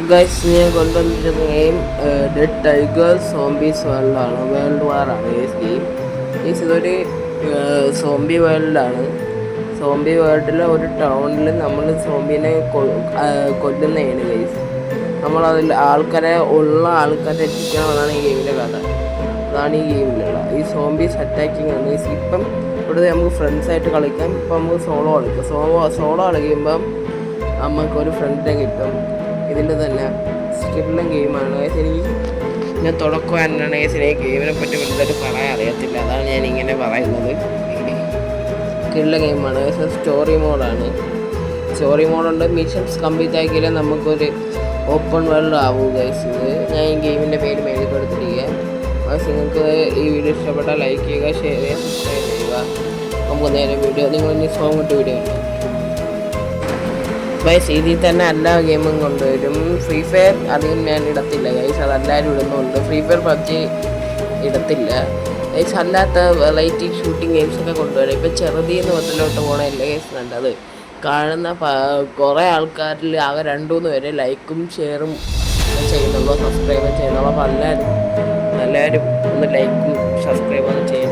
Guys ഞാൻ കൊണ്ടുവന്നിരുന്ന game dead tiger zombies world വാറാണ് ഗൈസ് ഗെയിം. ഗൈസ് ഇതൊരു സോംബി വേൾഡാണ്. സോംബി വേൾഡിലെ ഒരു ടൗണിൽ നമ്മൾ സോംബിനെ കൊല്ലുന്നതാണ് ഗൈസ്. നമ്മളതിൽ ആൾക്കാരെ എത്തിക്കണമെന്നാണ് ഈ ഗെയിമിൻ്റെ കഥ. അതാണ് ഈ ഗെയിമിലുള്ള ഈ സോംബീസ് അറ്റാക്കിങ് ആണ് ഗൈസ്. ഇപ്പം ഇവിടെ നമുക്ക് ഫ്രണ്ട്സായിട്ട് കളിക്കാം. ഇപ്പം നമുക്ക് സോളോ കളിക്കാം. സോളോ കളിക്കുമ്പം നമുക്കൊരു ഫ്രണ്ടിനെ കിട്ടും. ഇതിൻ്റെ തന്നെ സ്കില്ലും ഗെയിമാണ് ഗൈസ്. ഞാൻ തുടക്കം തന്നെയാണ് ഗൈസ്. എനിക്ക് ഗെയിമിനെ പറ്റി വലുതായിട്ട് പറയാൻ അറിയത്തില്ല, അതാണ് ഞാൻ ഇങ്ങനെ പറയുന്നത്. സ്കില്ലുള്ള ഗെയിമാണ് ഗൈസ്. സ്റ്റോറി മോഡുണ്ട്. മിഷൻസ് കംപ്ലീറ്റ് ആക്കിയാലേ നമുക്കൊരു ഓപ്പൺ വേൾഡ് ആവും ഗൈസ്. ഇത് ഞാൻ ഈ ഗെയിമിൻ്റെ പേര് മേടിൽ കൊടുത്തിരിക്കുക. ഗൈസ് നിങ്ങൾക്ക് ഈ വീഡിയോ ഇഷ്ടപ്പെട്ടാൽ ലൈക്ക് ചെയ്യുക, ഷെയർ ചെയ്യുക, സബ്സ്ക്രൈബ് ചെയ്യുക. നമുക്ക് നേരെ നിങ്ങൾ ഇനി സോങ് ഇട്ട് വീഡിയോ ഉണ്ട്. ഗൈസ് ഇതിൽ തന്നെ എല്ലാ ഗെയിമും കൊണ്ടുവരും. ഫ്രീ ഫയർ അധികം ഞാൻ ഇടത്തില്ല ഗൈസ്, അതെല്ലാവരും ഇടുന്നുണ്ട്. ഫ്രീ ഫയർ പബ്ജി ഇടത്തില്ല ഗൈസ്. അല്ലാത്ത വെറൈറ്റി ഷൂട്ടിംഗ് ഗെയിംസൊക്കെ കൊണ്ടുവരും. ഇപ്പം ചെറുതീന്ന് മുതലോട്ട് പോകണമല്ല ഗൈസ് നല്ലത്. കാണുന്ന കുറേ ആൾക്കാരിൽ ആകെ 2-3 പേര് ലൈക്കും ഷെയറും ചെയ്യുന്നുള്ളൂ, സബ്സ്ക്രൈബും ചെയ്യുന്നുള്ളൂ. അപ്പോൾ എല്ലാവരും ഒന്ന് ലൈക്കും സബ്സ്ക്രൈബും ചെയ്യുക.